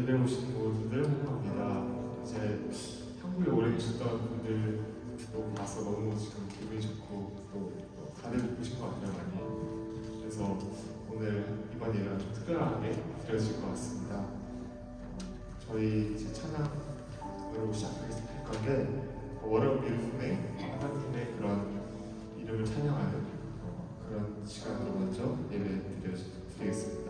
예배 오신 분들 환영합니다. 이제 한국에 오래 계셨던 분들도 봐서 너무 지금 기분이 좋고 또 다들 보신 것 같아요 많이. 그래서 오늘 이번 예배가 좀 특별하게 드려질 것 같습니다. 저희 이제 찬양으로 시작할 건데 What a Beautiful Name, 하나님의 그런 이름을 찬양하는 그런 시간으로 먼저 예배 드리겠습니다.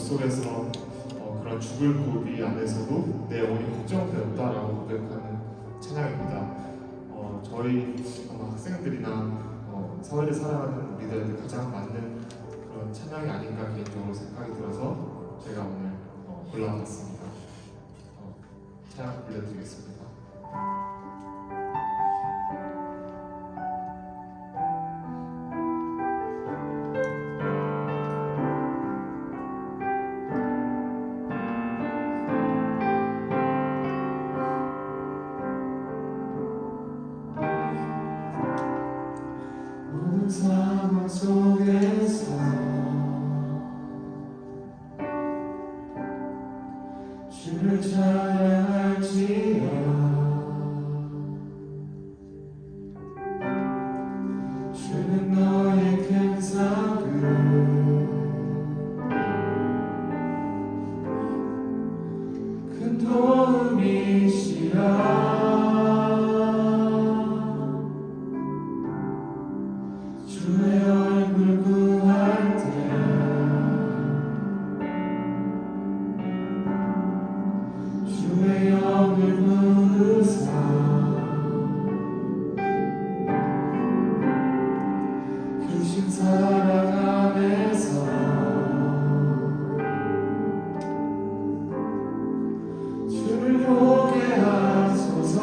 속에서 그런 죽을 고비 안에서도 내 영혼이 걱정되었다라고 고백하는 찬양입니다. 저희 아마 학생들이나 사회를 살아가는 우리들한테 가장 맞는 그런 찬양이 아닌가 개인적으로 생각이 들어서 제가 오늘 골라봤습니다. 찬양 불러드리겠습니다. 모든 상황 속에서 주를 찬양할지어다. 주는 너의 큰 사랑 큰 도움이시라. 주의 얼굴 구할 때 주의 영을 부르사 크신 사랑 안에서 주를 보게 하소서.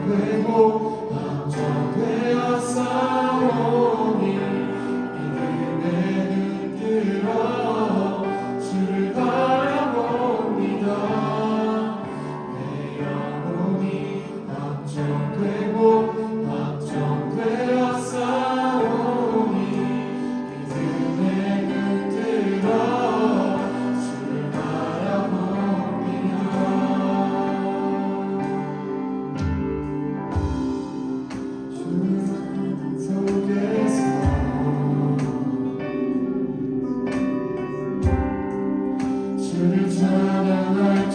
되고 확정되어 싸우니 믿음에 눈뜨러 주를 바라봅니다. 내 영혼이 확정되고 확정되어 싸우니 믿음에 눈뜨러 주를 바라봅니다. 속에서 주를 찬양할지어다.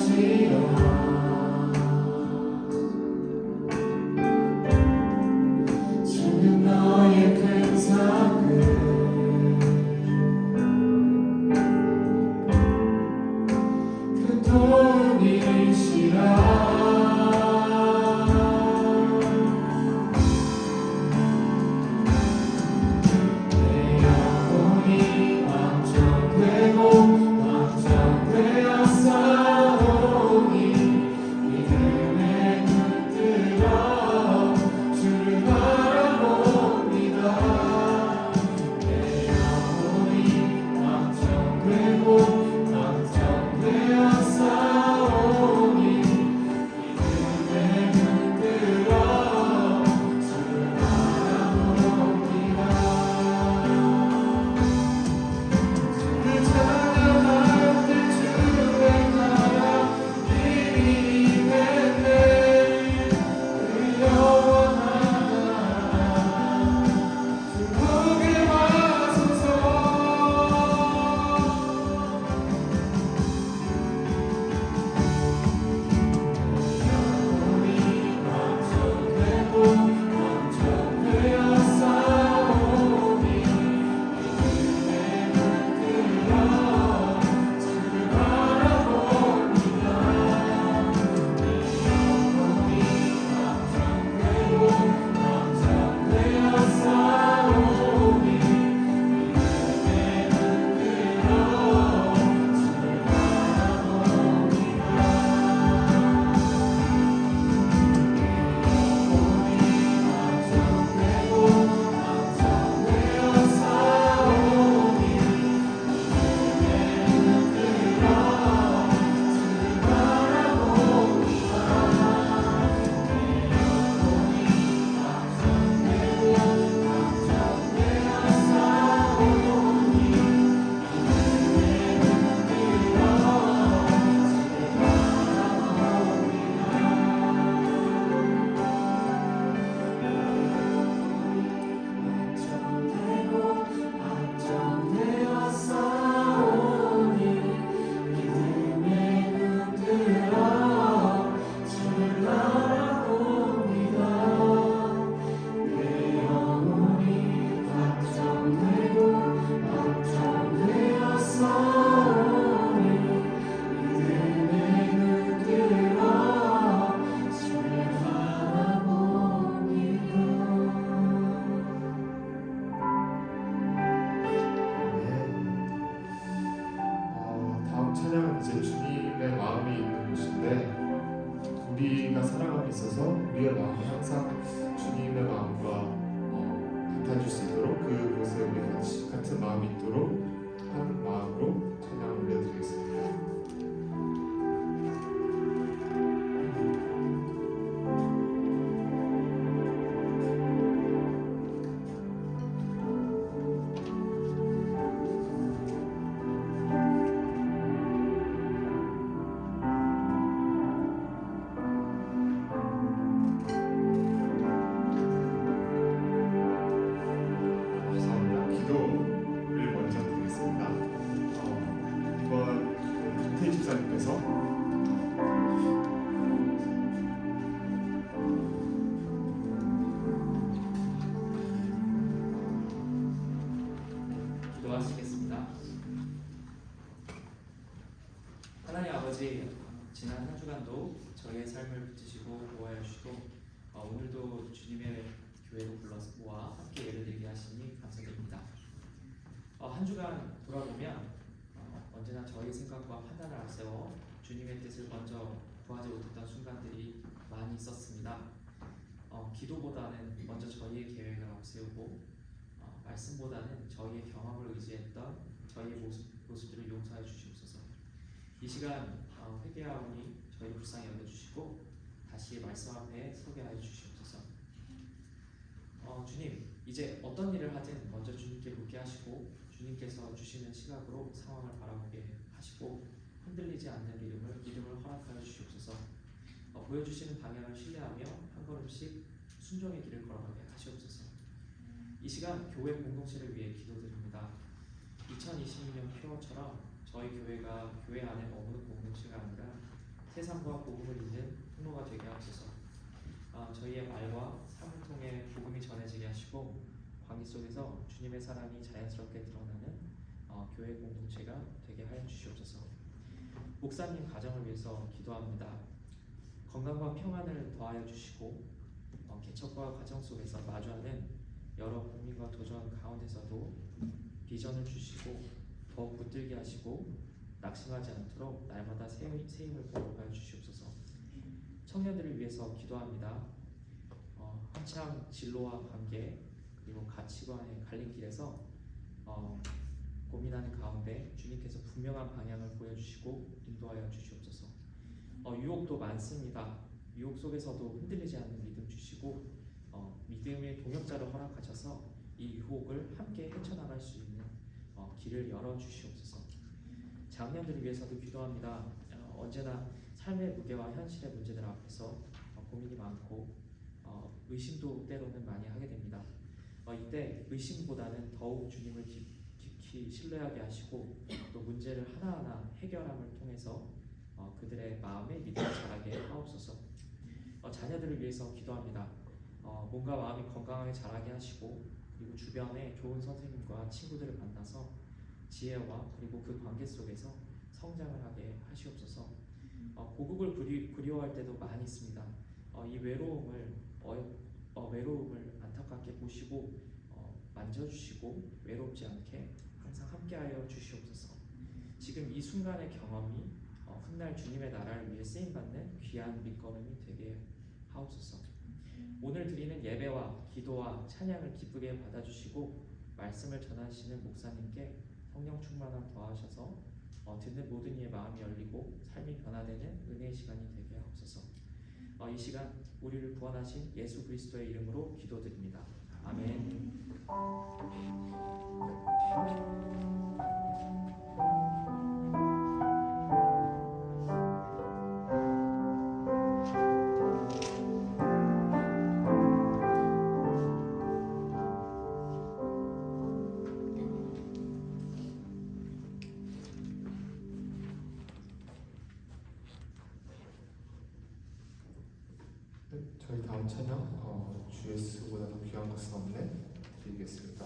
우리의 마음이 항상 주님의 마음과 같아질 수 있도록 그곳에 우리 같은 마음이 있도록 한 마음으로 찬양을 올려드리겠습니다. 기도를 먼저 드리겠습니다. 이번 김태 집사님께서 기도하시겠습니다. 하나님 아버지, 지난 한 주간도 저희의 삶을 붙드시고 보호하여 주시고 오늘도 주님의 교회로 불러서 모아 함께 예를 들게 하시니 감사드립니다. 한 주간 돌아보면 언제나 저희 생각과 판단을 앞세워 주님의 뜻을 먼저 구하지 못했던 순간들이 많이 있었습니다. 기도보다는 먼저 저희의 계획을 앞세우고 말씀보다는 저희의 경험을 의지했던 저희의 모습들을 용서해 주시옵소서. 이 시간 회개하오니 저희 불쌍히 여겨주시고 다시 말씀 앞에 서게 하여 주시옵소서. 주님, 이제 어떤 일을 하든 먼저 주님께 묻게 하시고 주님께서 주시는 시각으로 상황을 바라보게 하시고 흔들리지 않는 믿음을 허락하여 주시옵소서. 보여주시는 방향을 신뢰하며 한 걸음씩 순종의 길을 걸어가게 하시옵소서. 이 시간 교회 공동체를 위해 기도드립니다. 2022년 표어처럼 저희 교회가 교회 안에 머무는 공동체가 아니라 세상과 복음을 잇는 통로가 되게 하옵소서. 저희의 말과 삶을 통해 복음이 전해지게 하시고 광기 속에서 주님의 사랑이 자연스럽게 드러나는 교회 공동체가 되게 하여 주시옵소서. 목사님 가정을 위해서 기도합니다. 건강과 평안을 더하여 주시고 개척과 과정 속에서 마주하는 여러 고민과 도전 가운데서도 비전을 주시고 더욱 붙들게 하시고 낙심하지 않도록 날마다 새 힘을 보호하여 주시옵소서. 청년들을 위해서 기도합니다. 한창 진로와 관계 그리고 가치관의 갈림길에서 고민하는 가운데 주님께서 분명한 방향을 보여주시고 인도하여 주시옵소서. 유혹도 많습니다. 유혹 속에서도 흔들리지 않는 믿음 주시고 믿음의 동역자를 허락하셔서 이 유혹을 함께 헤쳐나갈 수 있는 길을 열어주시옵소서. 장년들을 위해서도 기도합니다. 언제나 삶의 무게와 현실의 문제들 앞에서 고민이 많고 의심도 때로는 많이 하게 됩니다. 이때 의심보다는 더욱 주님을 깊이 신뢰하게 하시고 또 문제를 하나하나 해결함을 통해서 그들의 마음에 믿음을 자라게 하옵소서. 자녀들을 위해서 기도합니다. 몸과 마음이 건강하게 자라게 하시고 그리고 주변에 좋은 선생님과 친구들을 만나서 지혜와 그리고 그 관계 속에서 성장을 하게 하시옵소서. 고국을 그리워할 때도 많이 있습니다. 이 외로움을 안타깝게 보시고 만져주시고 외롭지 않게 항상 함께하여 주시옵소서. 지금 이 순간의 경험이 훗날 주님의 나라를 위해 쓰임받는 귀한 밑거름이 되게 하옵소서. 오늘 드리는 예배와 기도와 찬양을 기쁘게 받아주시고 말씀을 전하시는 목사님께 성령 충만함 더하셔서 듣는 모든 이의 마음이 열리고 삶이 변화되는 은혜의 시간이 되게 하옵소서. 이 시간 우리를 구원하신 예수 그리스도의 이름으로 기도드립니다. 아멘. 저희 다음 찬양 주 예수보다 더 귀한 것은 없네 드리겠습니다.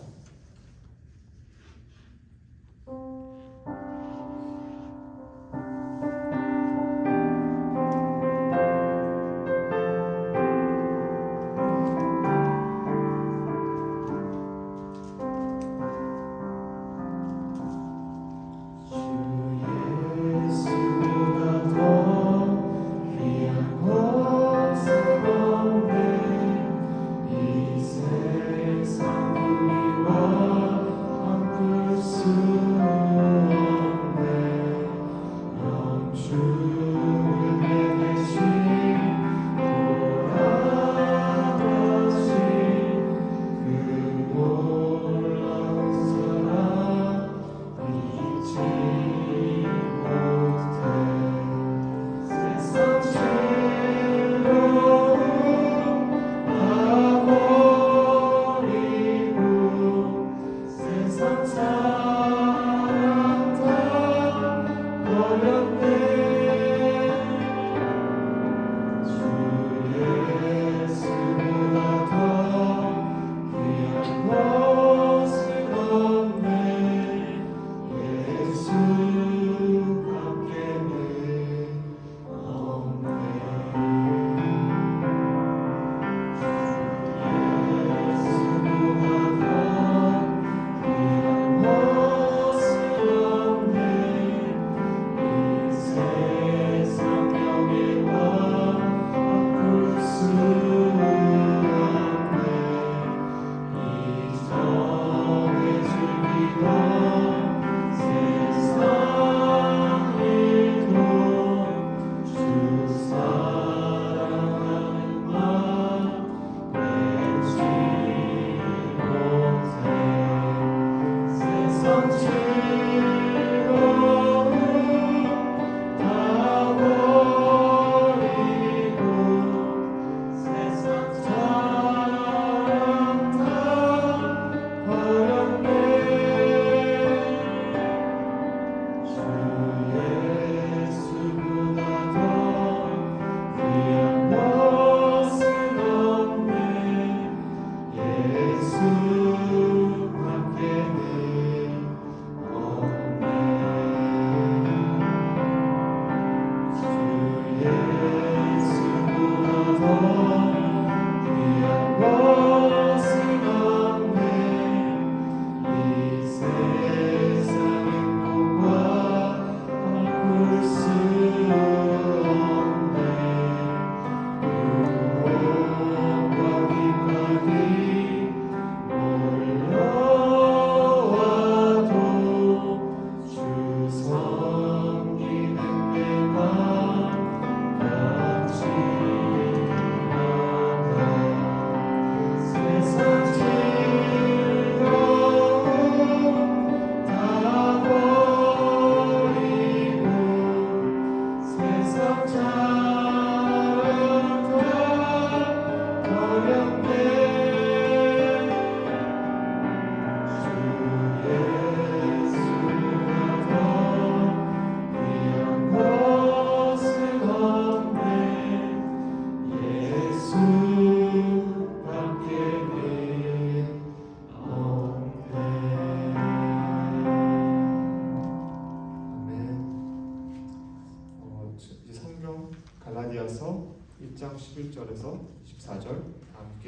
예수보다 더 귀한 것은 없네.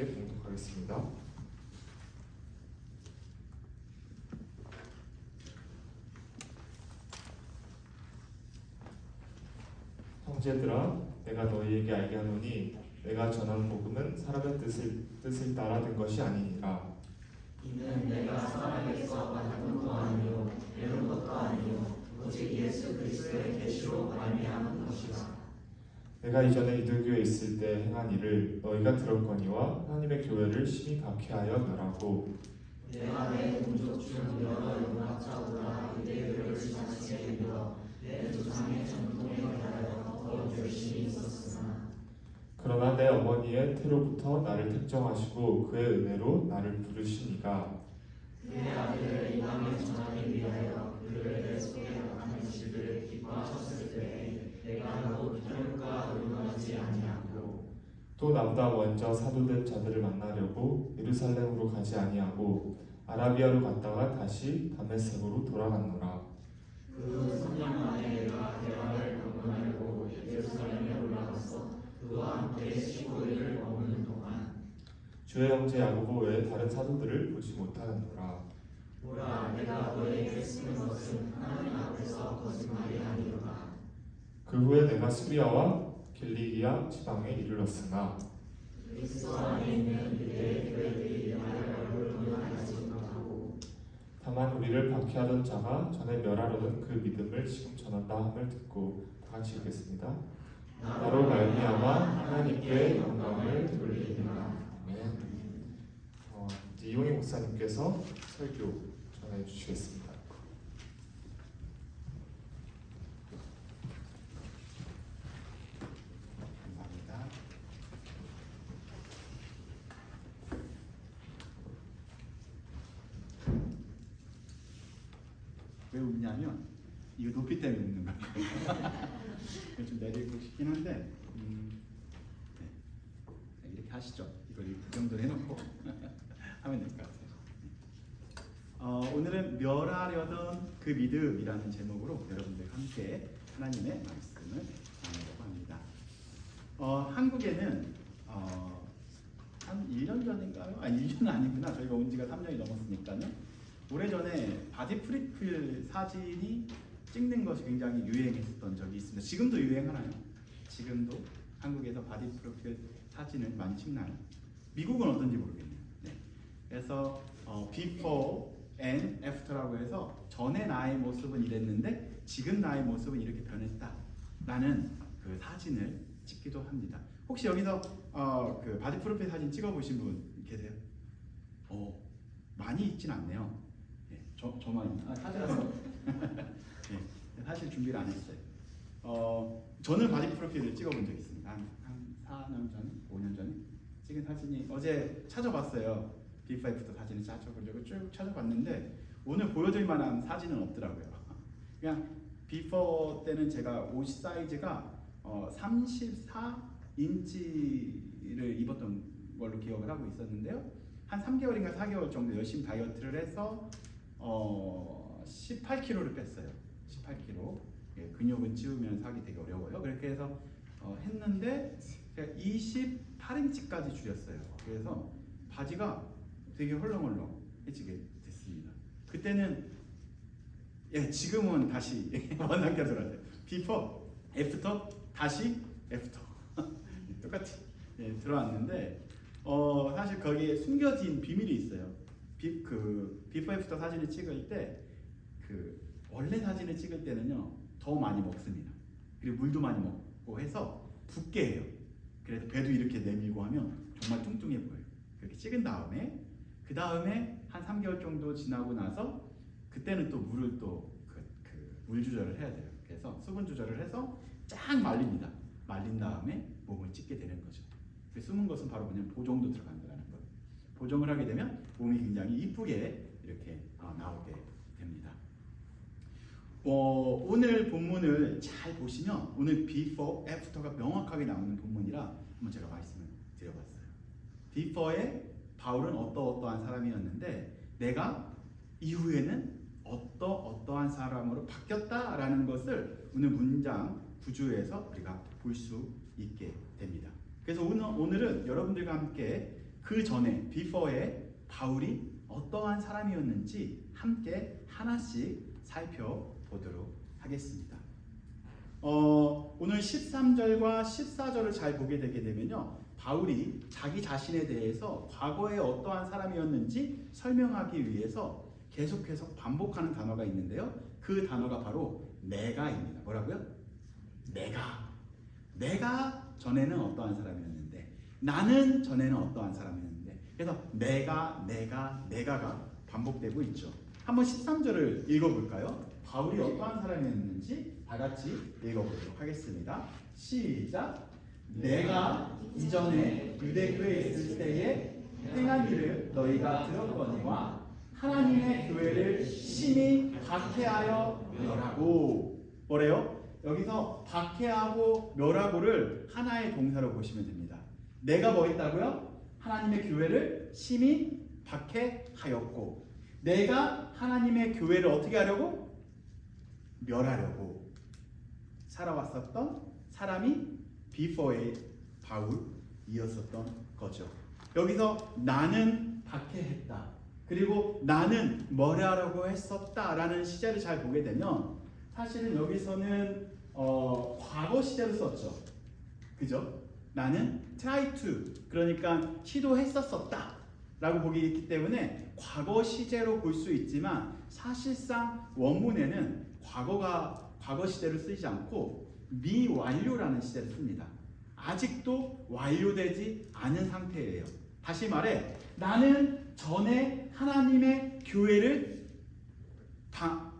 함께 봉독하겠습니다. 형제들아, 내가 너희에게 알게 하노니 내가 전한 복음은 사람의 뜻을 따라 된 것이 아니니라. 이는 내가 사람에게서 받은 것도 아니요 배운 것도 아니요 오직 예수 그리스도의 계시로 말미암은 것이라. 내가 이전에 이들교에 있을 때 행한 일을 너희가 들었거니와 하나님의 교회를 심히 박해하여 멸하고 내가 내 동족 중 여러 율법자보다 이들교를 지나치게 믿어 내 조상의 전통에 따라 더욱 열심히 있었으나 그러나 내 어머니의 태로부터 나를 택정하시고 그의 은혜로 나를 부르시니가 그의 아들을 이방에 전하기 위하여 그를 내 속에 나타내시기를 기뻐하셨을 때에 내가 곧 혈과 의논하지 아니하고 또 나보다 먼저 사도된 자들을 만나려고 예루살렘으로 가지 아니하고 아라비아로 갔다가 다시 다메섹으로 돌아갔노라. 그 3년 만에 내가 대화를 방문하려고 예루살렘에 올라가서 그와 함께 15일을 머무는 동안 주의 형제 야고보 외에 다른 사도들을 보지 못하였노라. 보라 내가 너에게 쓰는 것은 하나님 앞에서 거짓말이 아니로다. 그 후에 내가 수리아와 길리기아 지방에 이르렀으나 그리스도 안에 있는 유대의 교회들이 나를 얼굴 하지 못하고 다만 우리를 박해하던 자가 전에 멸하려던 그 믿음을 지금 전한다 함을 듣고 다 같이 읽겠습니다. 나로 말미암아 하나님께 영광을 돌리리라. 아멘. 이제 이용희 목사님께서 설교 전해 주시겠습니다. 감사합니다. 왜 웃냐면 이거 높이 때문에 웃는 거예요. 좀 내리고 싶긴 한데 네. 이렇게 하시죠. 이걸 이 정도로 해놓고 하면 될 것 같아요. 오늘은 멸하려던 그 믿음이라는 제목으로 여러분들과 함께 하나님의 말씀을 나누려고 합니다. 한국에는 한 1년 전인가요? 아니 1년은 아니구나. 저희가 온 지가 3년이 넘었으니까요. 오래전에 바디 프로필 사진이 찍는 것이 굉장히 유행했었던 적이 있습니다. 지금도 유행하나요? 지금도 한국에서 바디 프로필 사진을 많이 찍나요? 미국은 어떤지 모르겠네요. 네. 그래서 before and after라고 해서 전에 나의 모습은 이랬는데 지금 나의 모습은 이렇게 변했다라는 그 사진을 찍기도 합니다. 혹시 여기서 그 바디 프로필 사진 찍어보신 분 계세요? 많이 있진 않네요. 네, 저만 사진 한번 네, 사실 준비를 안 했어요. 저는 바디 프로필을 찍어본 적이 있습니다. 한 4년 전, 5년 전에 찍은 사진이 어제 찾아봤어요. 비포 애프터 사진을 찾아보려고 쭉 찾아봤는데 오늘 보여드릴 만한 사진은 없더라고요. 그냥 비포 때는 제가 옷 사이즈가 34인치를 입었던 걸로 기억을 하고 있었는데요. 한 3개월인가 4개월 정도 열심히 다이어트를 해서 18kg를 뺐어요. 18kg. 예, 근육은 찌우면서 하기 되게 어려워요. 그렇게 해서 했는데 28인치까지 줄였어요. 그래서 바지가 되게 헐렁헐렁해지게 됐습니다. 그때는 지금은 다시 원상태로 돌아왔어요. 비포, 애프터, 다시 애프터 똑같이 들어왔는데 사실 거기에 숨겨진 비밀이 있어요. 비포 애프터 사진을 찍을 때 그 원래 사진을 찍을 때는요 더 많이 먹습니다. 그리고 물도 많이 먹고 해서 붓게 해요. 그래서 배도 이렇게 내밀고 하면 정말 뚱뚱해 보여요. 그렇게 찍은 다음에 그 다음에 한 3개월 정도 지나고 나서 그때는 또 물을 물 조절을 해야 돼요. 그래서 수분 조절을 해서 쫙 말립니다. 말린 다음에 몸을 찢게 되는 거죠. 그 숨은 것은 바로 뭐냐면 보정도 들어간다는 거예요. 보정을 하게 되면 몸이 굉장히 이쁘게 이렇게 나오게 됩니다. 오늘 본문을 잘 보시면 오늘 before, after가 명확하게 나오는 본문이라 한번 제가 말씀을 드려봤어요. before에 바울은 어떠한 사람이었는데 내가 이후에는 어떠한 사람으로 바뀌었다라는 것을 오늘 문장 구조에서 우리가 볼 수 있게 됩니다. 그래서 오늘은 여러분들과 함께 그 그 전에 before에 바울이 어떠한 사람이었는지 함께 하나씩 살펴보도록 하겠습니다. 오늘 13절과 14절을 잘 보게 되게 되면요, 바울이 자기 자신에 대해서 과거에 어떠한 사람이었는지 설명하기 위해서 계속해서 반복하는 단어가 있는데요, 그 단어가 바로 내가입니다. 뭐라고요? 내가 전에는 어떠한 사람이었는데, 나는 전에는 어떠한 사람이었는데, 그래서 내가가 반복되고 있죠. 한번 13절을 읽어볼까요? 바울이 어떠한 사람이었는지 다 같이 읽어보도록 하겠습니다. 시작. 내가 이전에 유대교회에 있을 때에 행한 일을 너희가 들었거니와 하나님의 교회를 심히 박해하여 멸하고. 뭐래요? 여기서 박해하고 멸하고를 하나의 동사로 보시면 됩니다. 내가 뭐 했다고요? 하나님의 교회를 심히 박해하였고, 내가 하나님의 교회를 어떻게 하려고? 멸하려고 살아왔었던 사람이 before의 바울이었었던 거죠. 여기서 나는 박해했다, 그리고 나는 멸하려고 했었다라는 시제를 잘 보게 되면 사실은 여기서는 과거 시제로 썼죠. 그죠? 나는 try to, 그러니까 시도했었었다 라고 보기 있기 때문에 과거 시제로 볼 수 있지만, 사실상 원문에는 과거 시제를 쓰지 않고 미완료라는 시제를 씁니다. 아직도 완료되지 않은 상태예요. 다시 말해, 나는 전에 하나님의 교회를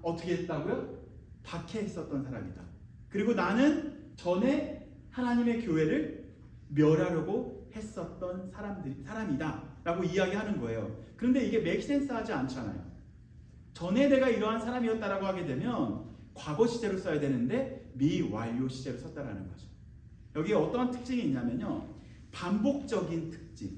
어떻게 했다고요? 박해했었던 사람이다. 그리고 나는 전에 하나님의 교회를 멸하려고 했었던 사람이다 라고 이야기하는 거예요. 그런데 이게 맥센스 하지 않잖아요. 전에 내가 이러한 사람이었다라고 하게 되면 과거 시제로 써야 되는데 미완료 시제로 썼다라는 거죠. 여기에 어떠한 특징이 있냐면요, 반복적인 특징,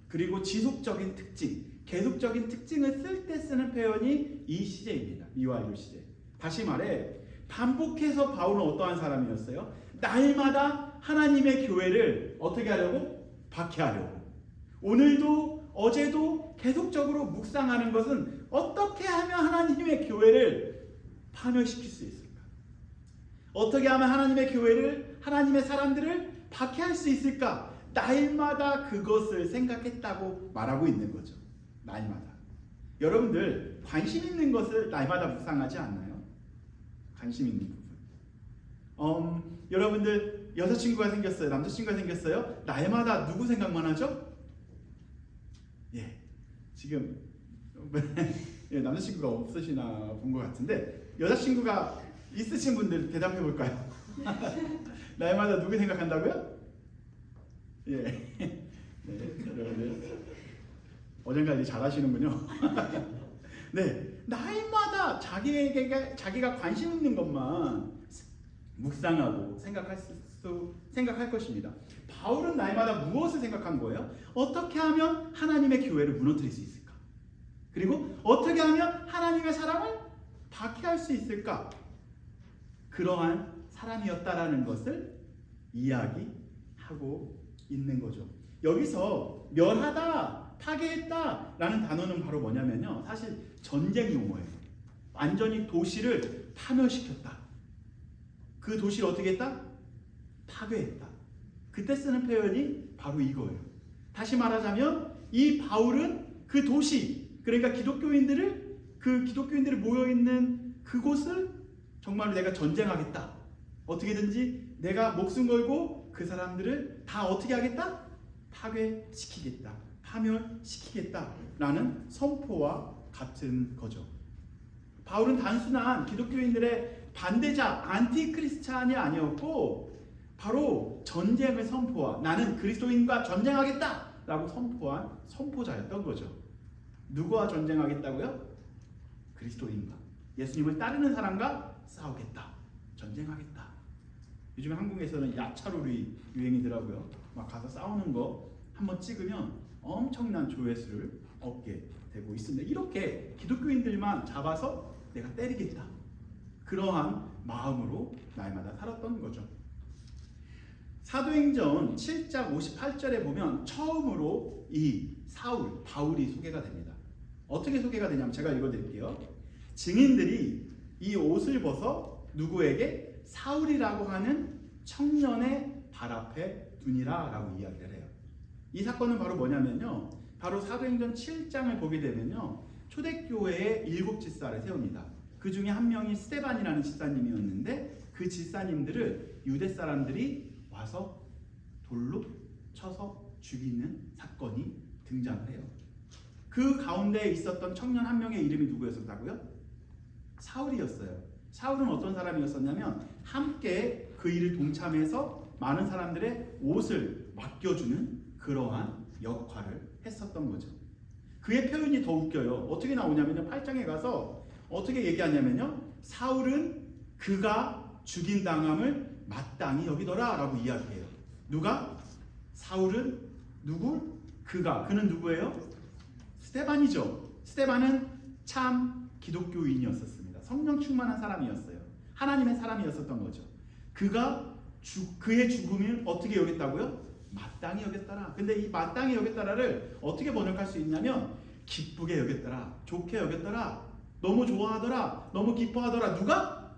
그리고 지속적인 특징, 계속적인 특징을 쓸 때 쓰는 표현이 이 시제입니다. 미완료 시제. 다시 말해, 반복해서 바울은 어떠한 사람이었어요? 날마다 하나님의 교회를 어떻게 하려고? 박해하려고. 오늘도 어제도 계속적으로 묵상하는 것은 어떻게 하면 하나님의 교회를 파멸시킬 수 있을까? 어떻게 하면 하나님의 교회를, 하나님의 사람들을 박해할 수 있을까? 날마다 그것을 생각했다고 말하고 있는 거죠. 날마다. 여러분들 관심 있는 것을 날마다 묵상하지 않나요? 관심 있는 부분. 여러분들 여자친구가 생겼어요, 남자친구가 생겼어요. 날마다 누구 생각만 하죠? 예, 지금 예, 남자친구가 없으시나 본 것 같은데, 여자친구가 있으신 분들 대답해 볼까요? 날마다 누구 생각한다고요? 예, 네, 여러분들 어젠가 이제 잘하시는군요. 네, 날마다 자기가 관심 있는 것만 묵상하고 생각할 것입니다. 바울은 날마다 무엇을 생각한 거예요? 어떻게 하면 하나님의 교회를 무너뜨릴 수 있을까? 그리고 어떻게 하면 하나님의 사랑을 박해할 수 있을까? 그러한 사람이었다라는 것을 이야기하고 있는 거죠. 여기서 멸하다, 파괴했다라는 단어는 바로 뭐냐면요, 사실 전쟁 용어예요. 완전히 도시를 파멸시켰다. 그 도시를 어떻게 했다? 파괴했다. 그때 쓰는 표현이 바로 이거예요. 다시 말하자면 이 바울은 그 도시, 그러니까 기독교인들이 모여있는 그곳을 정말로 내가 전쟁하겠다, 어떻게든지 내가 목숨 걸고 그 사람들을 다 어떻게 하겠다? 파괴시키겠다, 파멸시키겠다라는 선포와 같은 거죠. 바울은 단순한 기독교인들의 반대자, 안티크리스찬이 아니었고 바로 전쟁을 선포한, 나는 그리스도인과 전쟁하겠다 라고 선포한 선포자였던 거죠. 누구와 전쟁하겠다고요? 그리스도인과, 예수님을 따르는 사람과 싸우겠다, 전쟁하겠다. 요즘에 한국에서는 야차롤이 유행이더라고요. 막 가서 싸우는 거 한번 찍으면 엄청난 조회수를 얻게 되고 있습니다. 이렇게 기독교인들만 잡아서 내가 때리겠다, 그러한 마음으로 날마다 살았던 거죠. 사도행전 7장 58절에 보면 처음으로 이 사울, 바울이 소개가 됩니다. 어떻게 소개가 되냐면 제가 읽어드릴게요. 증인들이 이 옷을 벗어 누구에게? 사울이라고 하는 청년의 발 앞에 두니라 라고 이야기를 해요. 이 사건은 바로 뭐냐면요, 바로 사도행전 7장을 보게 되면요, 초대교회에 7 집사를 세웁니다. 그 중에 한 명이 스데반이라는 집사님이었는데 그 집사님들을 유대 사람들이 와서 돌로 쳐서 죽이는 사건이 등장을 해요. 그 가운데 있었던 청년 한 명의 이름이 누구였었다고요? 사울이었어요. 사울은 어떤 사람이었었냐면 함께 그 일을 동참해서 많은 사람들의 옷을 맡겨주는 그러한 역할을 했었던 거죠. 그의 표현이 더 웃겨요. 어떻게 나오냐면요, 8장에 가서 어떻게 얘기하냐면요, 사울은 그가 죽인 당함을 마땅히 여기더라 라고 이야기해요. 누가? 사울은 누구? 그가. 그는 누구예요? 스데반이죠. 스데반은 참 기독교인이었었습니다. 성령 충만한 사람이었어요. 하나님의 사람이었었던 거죠. 그의 죽음을 어떻게 여겼다고요? 마땅히 여겼더라. 근데 이 마땅히 여겼더라를 어떻게 번역할 수 있냐면 기쁘게 여겼더라, 좋게 여겼더라, 너무 좋아하더라, 너무 기뻐하더라. 누가?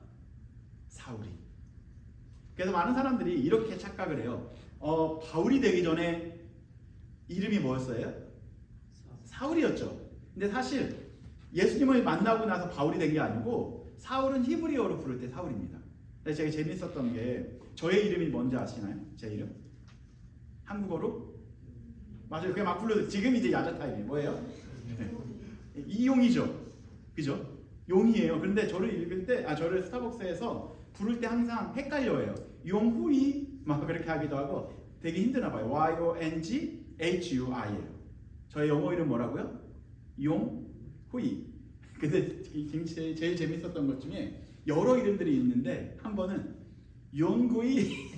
사울이. 그래서 많은 사람들이 이렇게 착각을 해요. 바울이 되기 전에 이름이 뭐였어요? 사울이었죠. 근데 사실 예수님을 만나고 나서 바울이 된 게 아니고 사울은 히브리어로 부를 때 사울입니다. 근데 제가 재밌었던 게 저의 이름이 뭔지 아시나요? 제 이름? 한국어로? 맞아요. 그냥 막 불러도 지금 이제 야자 타임이 뭐예요? 네. 이용이죠. 그죠? 용이에요. 그런데 저를 읽을 때, 저를 스타벅스에서 부를 때 항상 헷갈려요. 용후이 막 그렇게 하기도 하고 되게 힘드나 봐요. YONGHUI예요. 저의 영어 이름 뭐라고요? 용후이. 근데 제일 재밌었던 것 중에 여러 이름들이 있는데 한 번은 용구이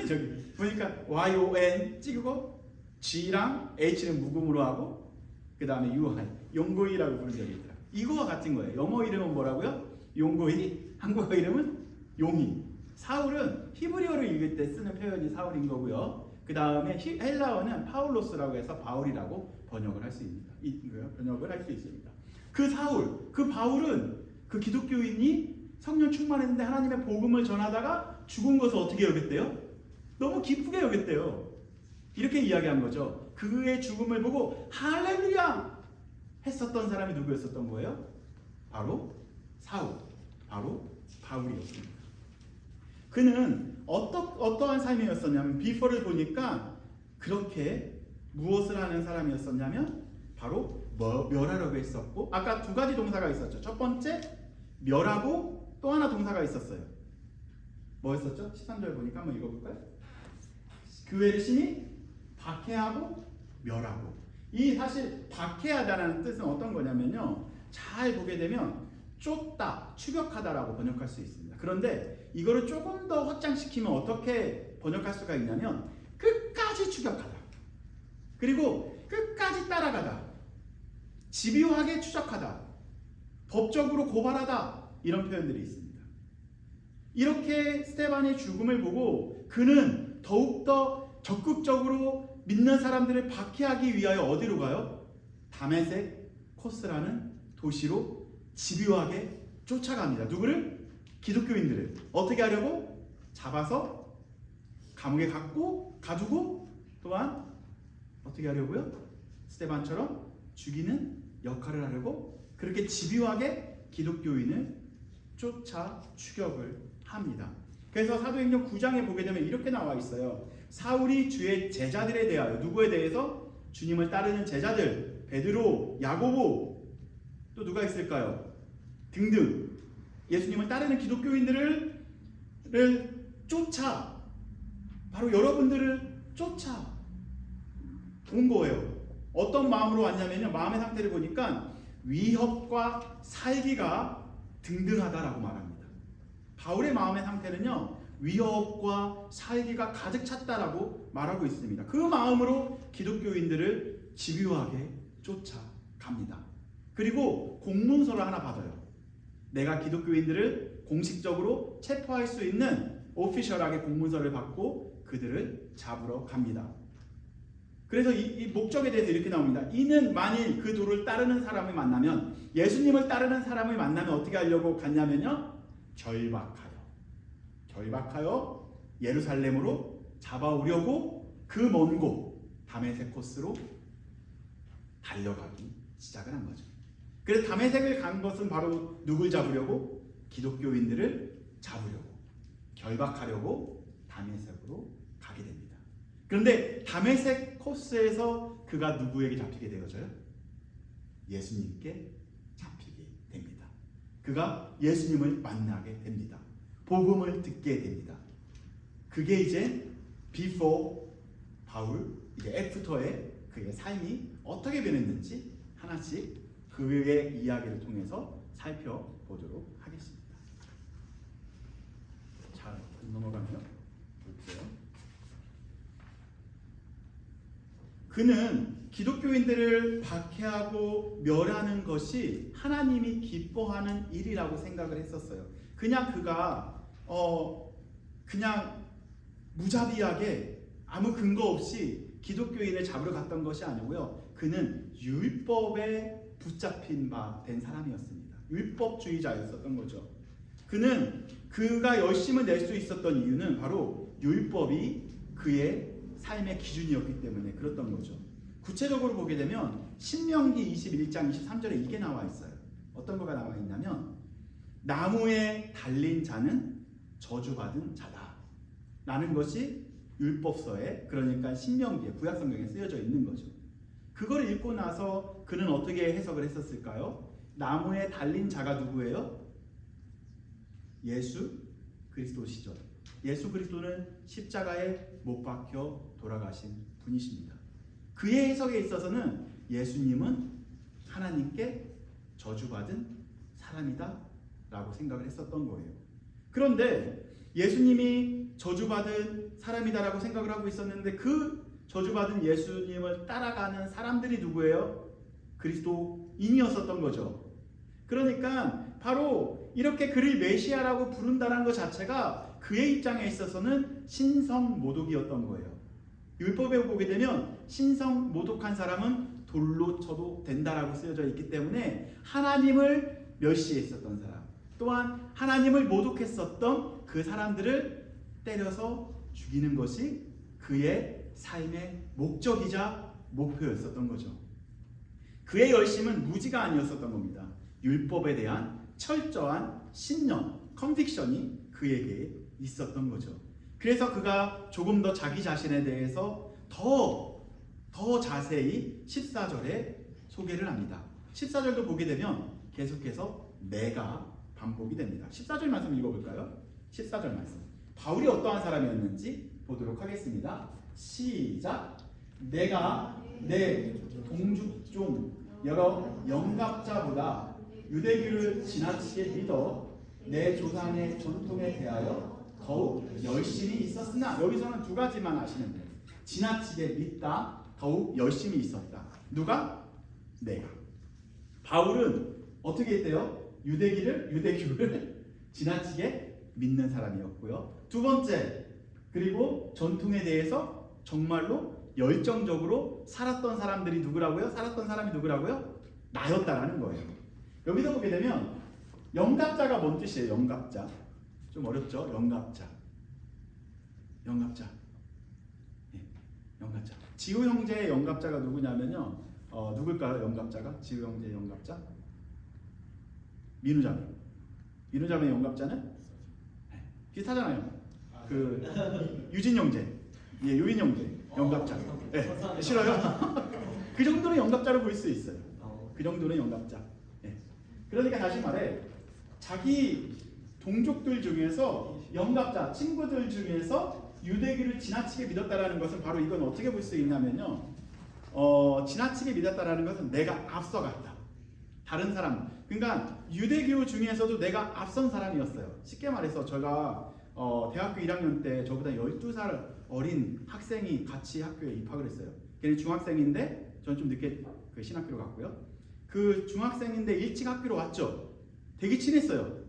저기 보니까 YON 찍고 G랑 H는 묵음으로 하고 그 다음에 UI 용구이라고 부른 적이 있더라고요. 이거와 같은 거예요. 영어 이름은 뭐라고요? 용구이. 한국어 이름은 용이. 사울은 히브리어를 읽을 때 쓰는 표현이 사울인 거고요. 그 다음에 헬라어는 파울로스라고 해서 바울이라고 번역을 할 수 있습니다. 그 사울, 그 바울은 그 기독교인이 성령 충만했는데 하나님의 복음을 전하다가 죽은 것을 어떻게 여겼대요? 너무 기쁘게 여겼대요. 이렇게 이야기한 거죠. 그의 죽음을 보고 할렐루야 했었던 사람이 누구였었던 거예요? 바로 사울, 바로 바울이었습니다. 그는 어떠한 삶이었었냐면 비포를 보니까 그렇게 무엇을 하는 사람이었었냐면 바로 멸하려고 했었고, 아까 2가지 동사가 있었죠. 첫 번째 멸하고 또 하나 동사가 있었어요. 뭐였었죠? 13절 보니까 한번 읽어볼까요? 교회를 심히 박해하고 멸하고. 이 사실 박해하다라는 뜻은 어떤 거냐면요, 잘 보게 되면 쫓다, 추격하다라고 번역할 수 있습니다. 그런데 이거를 조금 더 확장시키면 어떻게 번역할 수가 있냐면 끝까지 추격하다, 그리고 끝까지 따라가다, 집요하게 추적하다, 법적으로 고발하다, 이런 표현들이 있습니다. 이렇게 스데반의 죽음을 보고 그는 더욱더 적극적으로 믿는 사람들을 박해하기 위하여 어디로 가요? 다메섹 코스라는 도시로 집요하게 쫓아갑니다. 누구를? 기독교인들을. 어떻게 하려고? 잡아서 감옥에 가두고 또한 어떻게 하려고요? 스데반처럼 죽이는 역할을 하려고 그렇게 집요하게 기독교인을 쫓아 추격을 합니다. 그래서 사도행전 9장에 보게 되면 이렇게 나와 있어요. 사울이 주의 제자들에 대하여, 누구에 대해서? 주님을 따르는 제자들, 베드로, 야고보, 또 누가 있을까요? 등등 예수님을 따르는 기독교인들을 쫓아, 바로 여러분들을 쫓아 온 거예요. 어떤 마음으로 왔냐면요, 마음의 상태를 보니까 위협과 살기가 등등하다라고 말합니다. 바울의 마음의 상태는요, 위협과 살기가 가득 찼다라고 말하고 있습니다. 그 마음으로 기독교인들을 집요하게 쫓아갑니다. 그리고 공문서를 하나 받아요. 내가 기독교인들을 공식적으로 체포할 수 있는 오피셜하게 공문서를 받고 그들을 잡으러 갑니다. 그래서 이 목적에 대해서 이렇게 나옵니다. 이는 만일 그 도를 따르는 사람을 만나면, 예수님을 따르는 사람을 만나면 어떻게 하려고 갔냐면요, 결박하여 예루살렘으로 잡아오려고 그 먼 곳 다메섹코스로 달려가기 시작을 한 거죠. 그래서 다메섹을 간 것은 바로 누굴 잡으려고? 기독교인들을 잡으려고, 결박하려고 다메섹으로 가게 됩니다. 그런데 다메섹 코스에서 그가 누구에게 잡히게 되어져요? 예수님께 잡히게 됩니다. 그가 예수님을 만나게 됩니다. 복음을 듣게 됩니다. 그게 이제 before 바울, 이제 애프터의 그의 삶이 어떻게 변했는지 하나씩 그의 이야기를 통해서 살펴보도록 하겠습니다. 자, 넘어가면 볼게요. 그는 기독교인들을 박해하고 멸하는 것이 하나님이 기뻐하는 일이라고 생각을 했었어요. 그냥 그가 그냥 무자비하게 아무 근거 없이 기독교인을 잡으러 갔던 것이 아니고요. 그는 율법에 붙잡힌 바 된 사람이었습니다. 율법주의자였었던 거죠. 그가 열심을 낼 수 있었던 이유는 바로 율법이 그의 삶의 기준이었기 때문에 그랬던 거죠. 구체적으로 보게 되면 신명기 21장 23절에 이게 나와 있어요. 어떤 거가 나와 있냐면, 나무에 달린 자는 저주받은 자다 라는 것이 율법서에, 그러니까 신명기에, 구약성경에 쓰여져 있는 거죠. 그걸 읽고 나서 그는 어떻게 해석을 했었을까요? 나무에 달린 자가 누구예요? 예수 그리스도시죠. 예수 그리스도는 십자가에 못 박혀 돌아가신 분이십니다. 그의 해석에 있어서는 예수님은 하나님께 저주받은 사람이다 라고 생각을 했었던 거예요. 그런데 예수님이 저주받은 사람이다라고 생각을 하고 있었는데, 그 저주받은 예수님을 따라가는 사람들이 누구예요? 그리스도인이었었던 거죠. 그러니까 바로 이렇게 그를 메시아라고 부른다는 것 자체가 그의 입장에 있어서는 신성모독이었던 거예요. 율법에 보게 되면 신성모독한 사람은 돌로 쳐도 된다라고 쓰여져 있기 때문에 하나님을 멸시했었던 사람, 또한 하나님을 모독했었던 그 사람들을 때려서 죽이는 것이 그의 삶의 목적이자 목표였었던 거죠. 그의 열심은 무지가 아니었었던 겁니다. 율법에 대한 철저한 신념, 컨빅션이 그에게 있었던 거죠. 그래서 그가 조금 더 자기 자신에 대해서 더 자세히 14절에 소개를 합니다. 14절도 보게 되면 계속해서 내가 반복이 됩니다. 14절 말씀 읽어볼까요? 14절 말씀. 바울이 어떠한 사람이었는지 보도록 하겠습니다. 시작. 내가 내 동족중 여러 영갑자보다 유대교를 지나치게 믿어 내 조상의 전통에 대하여 더욱 열심히 있었으나, 여기서는 두 가지만 아시면 돼요. 지나치게 믿다, 더욱 열심히 있었다. 누가? 내가. 바울은 어떻게 했대요? 유대교를 지나치게 믿는 사람이었고요. 두 번째, 그리고 전통에 대해서 정말로 열정적으로 살았던 사람들이 누구라고요? 살았던 사람이 누구라고요? 나였다라는 거예요. 여기서 보게 되면 영갑자가 뭔 뜻이에요? 영갑자. 좀 어렵죠? 영갑자. 예, 영갑자. 지우 형제의 영갑자가 누구냐면요. 누굴까요? 영갑자가? 지우 형제의 영갑자? 민우자매. 민우자매의 영갑자는? 비슷하잖아요. 그 유진 형제, 예, 요인 형제, 영갑자. 예, 싫어요? 그 정도는 영갑자로 볼 수 있어요. 그 정도는 영갑자. 예. 그러니까 다시 말해, 자기 동족들 중에서 영갑자, 친구들 중에서 유대교를 지나치게 믿었다라는 것은 바로 이건 어떻게 볼 수 있냐면요. 지나치게 믿었다라는 것은 내가 앞서갔다. 다른 사람. 그러니까 유대교 중에서도 내가 앞선 사람이었어요. 쉽게 말해서 제가 대학교 1학년 때 저보다 12살 어린 학생이 같이 학교에 입학을 했어요. 걔는 중학생인데 저는 좀 늦게 그 신학교로 갔고요. 그 중학생인데 일찍 학교로 왔죠. 되게 친했어요.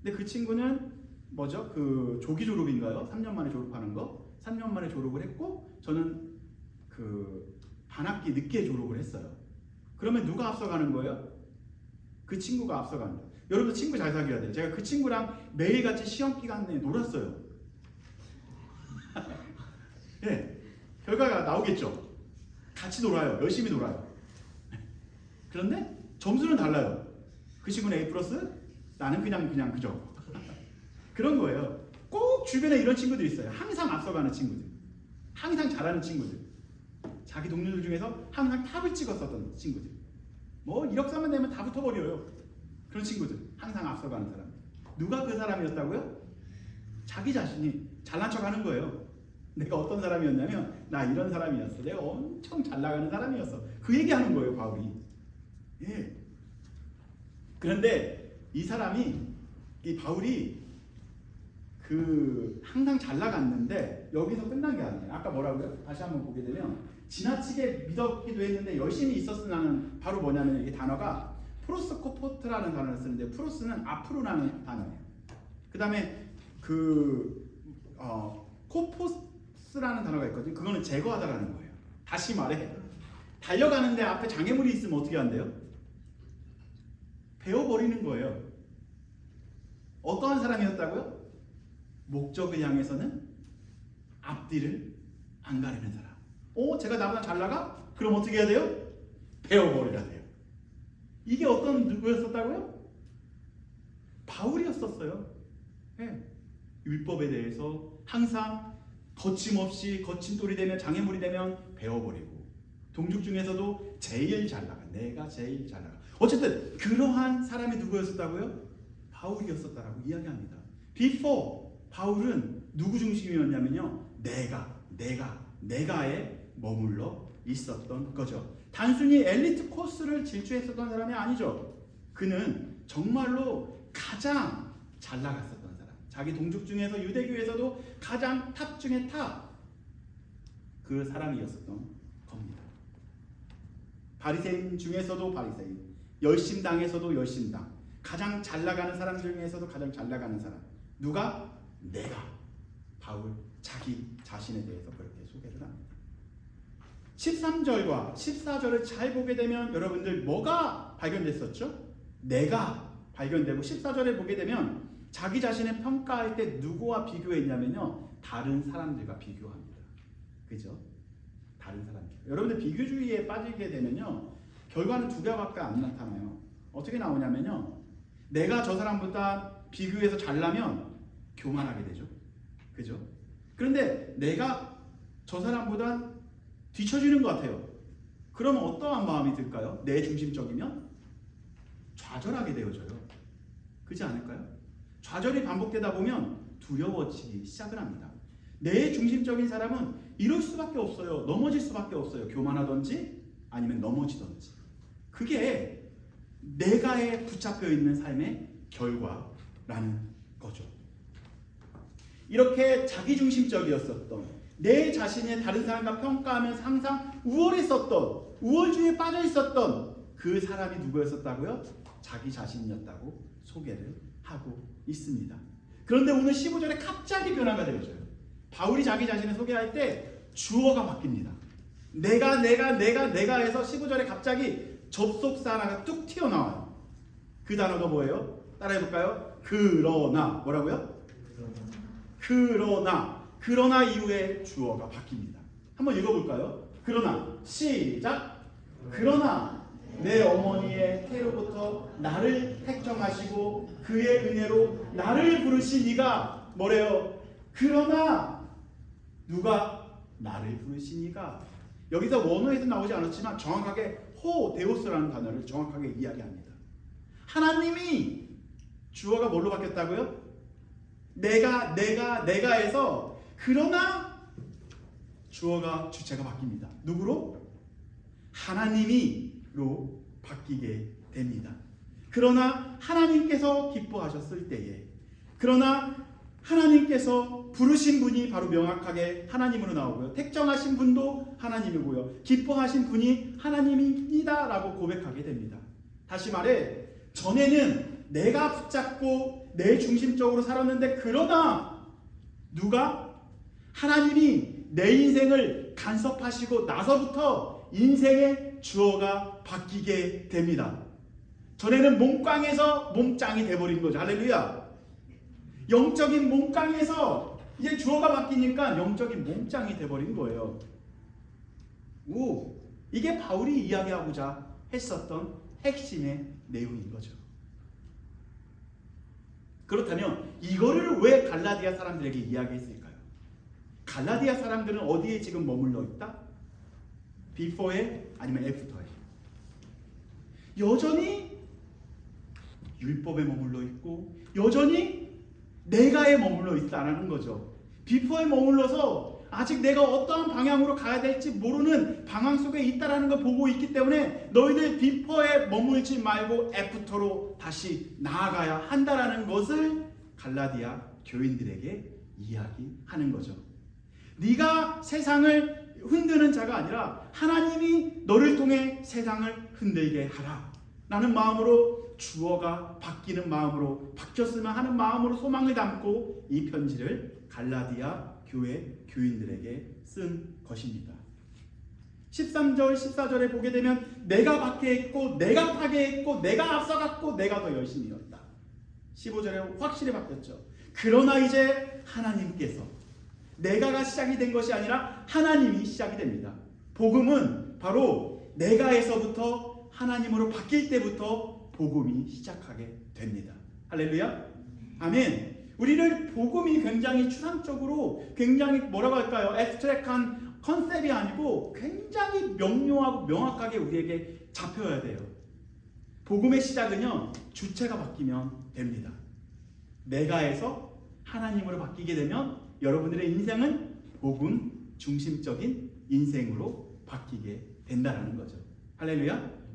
근데 그 친구는 뭐죠? 그 조기 졸업인가요? 3년 만에 졸업하는 거. 3년 만에 졸업을 했고, 저는 그 반학기 늦게 졸업을 했어요. 그러면 누가 앞서가는 거예요? 그 친구가 앞서가는 거예요. 여러분 친구 잘 사귀어야 돼요. 제가 그 친구랑 매일같이 시험 기간 내에 놀았어요. 네, 결과가 나오겠죠. 같이 놀아요. 열심히 놀아요. 그런데 점수는 달라요. 그 친구는 A+, 나는 그냥 그저. 그런 거예요. 꼭 주변에 이런 친구들이 있어요. 항상 앞서가는 친구들, 항상 잘하는 친구들, 자기 동료들 중에서 항상 탑을 찍었었던 친구들. 뭐 1억 3만 되면 다 붙어버려요. 그런 친구들, 항상 앞서가는 사람. 누가 그 사람이었다고요? 자기 자신이 잘난 척하는 거예요. 내가 어떤 사람이었냐면 나 이런 사람이었어. 내가 엄청 잘 나가는 사람이었어. 그 얘기하는 거예요, 바울이. 예. 그런데 이 바울이 그 항상 잘 나갔는데 여기서 끝난 게 아니에요. 아까 뭐라고요? 다시 한번 보게 되면 지나치게 믿었기도 했는데 열심히 있었으나는 바로 뭐냐면 이게 단어가 프로스코포트라는 단어를 쓰는데 프로스는 앞으로라는 단어예요. 그 다음에 코포스라는 단어가 있거든요. 그거는 제거하다라는 거예요. 다시 말해 달려가는데 앞에 장애물이 있으면 어떻게 한대요? 베어버리는 거예요. 어떠한 사람이었다고요? 목적을 향해서는 앞뒤를 안 가리는 사람. 제가 나보다 잘 나가? 그럼 어떻게 해야 돼요? 베어버리라 돼요. 이게 어떤 누구였었다고요? 바울이었었어요. 네. 율법에 대해서 항상 거침없이 거침돌이 되면 장애물이 되면 베어버리고 동족 중에서도 제일 잘 나가. 내가 제일 잘 나가. 어쨌든 그러한 사람이 누구였었다고요? 바울이었었다라고 이야기합니다. Before 바울은 누구 중심이었냐면요. 내가에 머물러 있었던 거죠. 단순히 엘리트 코스를 질주했었던 사람이 아니죠. 그는 정말로 가장 잘 나갔었던 사람. 자기 동족 중에서 유대교에서도 가장 탑 중에 탑 그 사람이었었던 겁니다. 바리새인 중에서도 바리새인, 열심당에서도 열심당, 가장 잘 나가는 사람 중에서도 가장 잘 나가는 사람. 누가? 내가. 바울 자기 자신에 대해서 그렇게 소개를 합니다. 13절과 14절을 잘 보게 되면 여러분들 뭐가 발견됐었죠? 내가 발견되고 14절에 보게 되면 자기 자신을 평가할 때 누구와 비교했냐면요. 다른 사람들과 비교합니다. 그죠? 다른 사람들. 여러분들 비교주의에 빠지게 되면요. 결과는 두 개밖에 안 나타나요. 어떻게 나오냐면요. 내가 저 사람보다 비교해서 잘나면 교만하게 되죠. 그죠? 그런데 내가 저 사람보다 뒤처지는 것 같아요. 그러면 어떠한 마음이 들까요? 내 중심적이면 좌절하게 되어져요. 그렇지 않을까요? 좌절이 반복되다 보면 두려워지기 시작을 합니다. 내 중심적인 사람은 이럴 수밖에 없어요. 넘어질 수밖에 없어요. 교만하든지 아니면 넘어지든지. 그게 내가에 붙잡혀 있는 삶의 결과라는 거죠. 이렇게 자기중심적이었었던, 내 자신의 다른 사람과 평가하면서 항상 우월했었던, 우월주의에 빠져 있었던 그 사람이 누구였었다고요? 자기 자신이었다고 소개를 하고 있습니다. 그런데 오늘 15절에 갑자기 변화가 되어져요. 바울이 자기 자신을 소개할 때 주어가 바뀝니다. 내가 해서 15절에 갑자기 접속사 하나가 뚝 튀어나와요. 그 단어가 뭐예요? 따라해볼까요? 그러나. 뭐라고요? 그러나 이후에 주어가 바뀝니다. 한번 읽어볼까요? 그러나. 시작. 그러나 내 어머니의 태로부터 나를 택정하시고 그의 은혜로 나를 부르신 이가 뭐래요? 그러나 누가 나를 부르신 이가. 여기서 원어에서 나오지 않았지만 정확하게 호데오스라는 단어를 정확하게 이야기합니다. 하나님이 주어가 뭘로 바뀌었다고요? 내가 해서 그러나 주어가 주체가 바뀝니다. 누구로? 하나님이로 바뀌게 됩니다. 그러나 하나님께서 기뻐하셨을 때에, 그러나 하나님께서 부르신 분이 바로 명확하게 하나님으로 나오고요. 택정하신 분도 하나님이고요. 기뻐하신 분이 하나님이다 라고 고백하게 됩니다. 다시 말해, 전에는 내가 붙잡고 내 중심적으로 살았는데, 그러나 누가? 하나님이 내 인생을 간섭하시고 나서부터 인생의 주어가 바뀌게 됩니다. 전에는 몸깡에서 몸짱이 돼버린 거죠. 할렐루야. 영적인 몸깡에서 이제 주어가 바뀌니까 영적인 몸짱이 돼버린 거예요. 이게 바울이 이야기하고자 했었던 핵심의 내용인 거죠. 그렇다면 이거를 왜 갈라디아 사람들에게 이야기했을까요? 갈라디아 사람들은 어디에 지금 머물러 있다? before에 아니면 after에. 여전히 율법에 머물러 있고 여전히 내가에 머물러 있다라는 거죠. before에 머물러서 아직 내가 어떠한 방향으로 가야 될지 모르는 방향 속에 있다라는 걸 보고 있기 때문에 너희들 before에 머물지 말고 after로 다시 나아가야 한다라는 것을 갈라디아 교인들에게 이야기하는 거죠. 네가 세상을 흔드는 자가 아니라 하나님이 너를 통해 세상을 흔들게 하라 라는 마음으로 주어가 바뀌는 마음으로 바뀌었으면 하는 마음으로 소망을 담고 이 편지를 갈라디아 교회 교인들에게 쓴 것입니다. 13절 14절에 보게 되면 내가 박해했고 내가 파괴했고 내가 앞서갔고 내가 더 열심히 했다. 15절에 확실히 바뀌었죠. 그러나 이제 하나님께서 내가가 시작이 된 것이 아니라 하나님이 시작이 됩니다. 복음은 바로 내가에서부터 하나님으로 바뀔 때부터 복음이 시작하게 됩니다. 할렐루야. 아멘. 우리를 복음이 굉장히 추상적으로 굉장히 뭐라고 할까요? 애스트랙한 컨셉이 아니고 굉장히 명료하고 명확하게 우리에게 잡혀야 돼요. 복음의 시작은요, 주체가 바뀌면 됩니다. 내가에서 하나님으로 바뀌게 되면 여러분들의 인생은 복음 중심적인 인생으로 바뀌게 된다는 거죠. 할렐루야.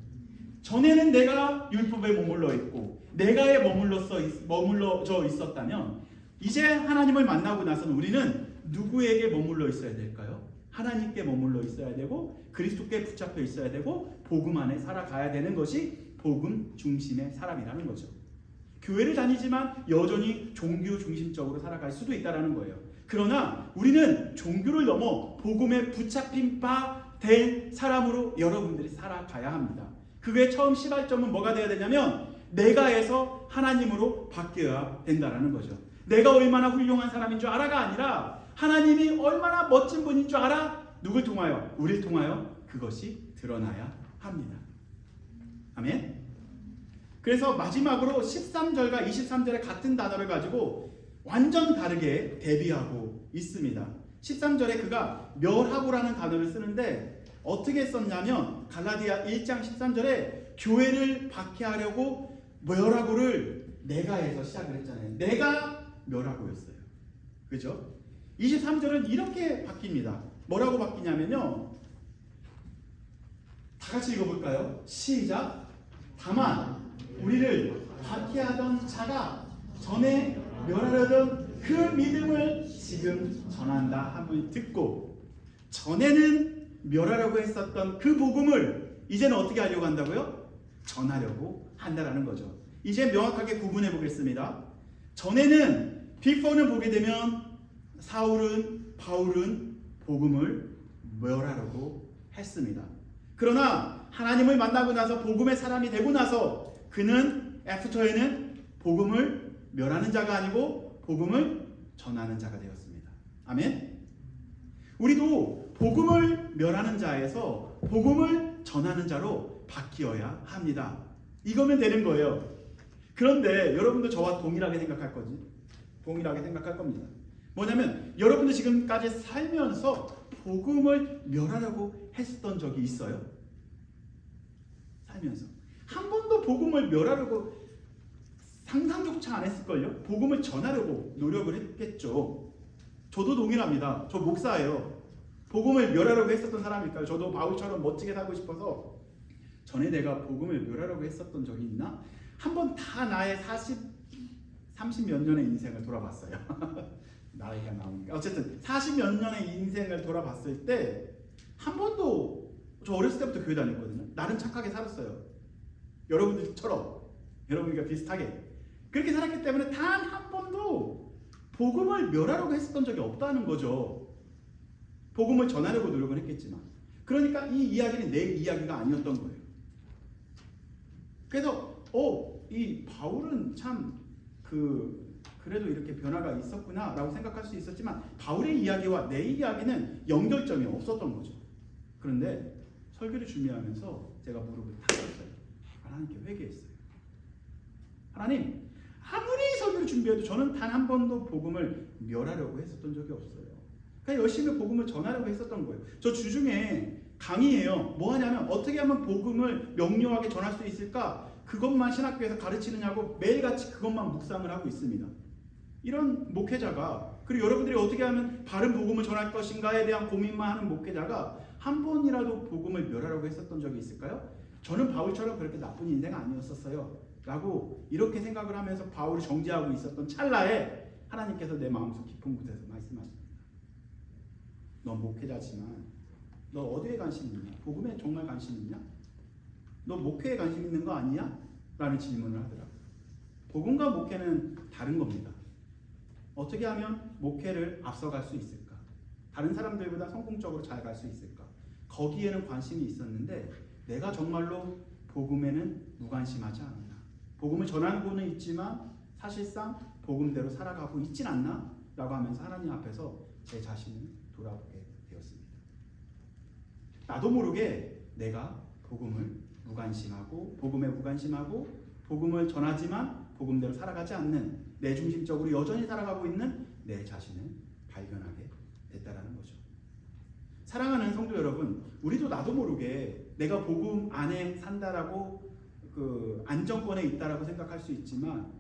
전에는 내가 율법에 머물러 있고 내가에 머물러져 있었다면 이제 하나님을 만나고 나서는 우리는 누구에게 머물러 있어야 될까요? 하나님께 머물러 있어야 되고 그리스도께 붙잡혀 있어야 되고 복음 안에 살아가야 되는 것이 복음 중심의 사람이라는 거죠. 교회를 다니지만 여전히 종교 중심적으로 살아갈 수도 있다는 거예요. 그러나 우리는 종교를 넘어 복음에 붙잡힌 바 된 사람으로 여러분들이 살아가야 합니다. 그게 처음 시발점은 뭐가 돼야 되냐면 내가에서 하나님으로 바뀌어야 된다는 거죠. 내가 얼마나 훌륭한 사람인 줄 알아가 아니라 하나님이 얼마나 멋진 분인 줄 알아? 누굴 통하여? 우리를 통하여 그것이 드러나야 합니다. 아멘. 그래서 마지막으로 13절과 23절의 같은 단어를 가지고 완전 다르게 대비하고 있습니다. 13절에 그가 멸하고라는 단어를 쓰는데 어떻게 썼냐면 갈라디아 1장 13절에 교회를 박해하려고 멸하고를 내가에서 시작을 했잖아요. 내가 멸하고였어요. 그죠? 23절은 이렇게 바뀝니다. 뭐라고 바뀌냐면요. 다 같이 읽어볼까요? 시작. 다만 우리를 박해하던 자가 전에 멸하려던 그 믿음을 지금 전한다 함을 듣고 전에는 멸하려고 했었던 그 복음을 이제는 어떻게 하려고 한다고요? 전하려고 한다라는 거죠. 이제 명확하게 구분해 보겠습니다. 전에는 before는 보게 되면 사울은 바울은 복음을 멸하려고 했습니다. 그러나 하나님을 만나고 나서 복음의 사람이 되고 나서 그는 애프터에는 복음을 멸하는 자가 아니고 복음을 전하는 자가 되었습니다. 아멘. 우리도 복음을 멸하는 자에서 복음을 전하는 자로 바뀌어야 합니다. 이거면 되는 거예요. 그런데 여러분도 저와 동일하게 생각할 겁니다. 뭐냐면 여러분도 지금까지 살면서 복음을 멸하려고 했었던 적이 있어요? 살면서 한 번도 복음을 멸하려고 상상조차 안 했을걸요? 복음을 전하려고 노력을 했겠죠. 저도 동일합니다. 저 목사예요. 복음을 멸하려고 했었던 사람일까요? 저도 바울처럼 멋지게 살고 싶어서 전에 내가 복음을 멸하려고 했었던 적이 있나? 한번 다 나의 30 몇 년의 인생을 돌아봤어요. 나이가 나오니까 어쨌든 40 몇 년의 인생을 돌아봤을 때 한 번도 저 어렸을 때부터 교회 다녔거든요. 나름 착하게 살았어요. 여러분들처럼 여러분과 비슷하게 그렇게 살았기 때문에 단 한 번도 복음을 멸하려고 했었던 적이 없다는 거죠. 복음을 전하려고 노력을 했겠지만, 그러니까 이 이야기는 내 이야기가 아니었던 거예요. 그래서 이 바울은 참 그래도 이렇게 변화가 있었구나라고 생각할 수 있었지만, 바울의 이야기와 내 이야기는 연결점이 없었던 거죠. 그런데 설교를 준비하면서 제가 무릎을 탁 꿇었어요. 하나님께 회개했어요. 하나님, 아무리 설교를 준비해도 저는 단 한 번도 복음을 멸하려고 했었던 적이 없어요. 그냥 열심히 복음을 전하려고 했었던 거예요. 저 주중에 강의해요. 뭐 하냐면 어떻게 하면 복음을 명료하게 전할 수 있을까? 그것만 신학교에서 가르치느냐고 매일같이 그것만 묵상을 하고 있습니다. 이런 목회자가, 그리고 여러분들이 어떻게 하면 바른 복음을 전할 것인가에 대한 고민만 하는 목회자가 한 번이라도 복음을 멸하려고 했었던 적이 있을까요? 저는 바울처럼 그렇게 나쁜 인생 아니었었어요 라고 이렇게 생각을 하면서 바울이 정죄하고 있었던 찰나에 하나님께서 내 마음속 깊은 곳에서 말씀하십니다. 너 목회자지만 너 어디에 관심 있냐? 복음에 정말 관심 있냐? 너 목회에 관심 있는 거 아니야? 라는 질문을 하더라고요. 복음과 목회는 다른 겁니다. 어떻게 하면 목회를 앞서갈 수 있을까? 다른 사람들보다 성공적으로 잘 갈 수 있을까? 거기에는 관심이 있었는데 내가 정말로 복음에는 무관심하지 않나? 복음을 전하고는 있지만 사실상 복음대로 살아가고 있진 않나? 라고 하면서 하나님 앞에서 제 자신을 돌아보게 되었습니다. 나도 모르게 내가 복음을 무관심하고 복음에 무관심하고 복음을 전하지만 복음대로 살아가지 않는, 내 중심적으로 여전히 살아가고 있는 내 자신을 발견하게 됐다라는 거죠. 사랑하는 성도 여러분, 우리도 나도 모르게 내가 복음 안에 산다라고 안정권에 있다라고 생각할 수 있지만,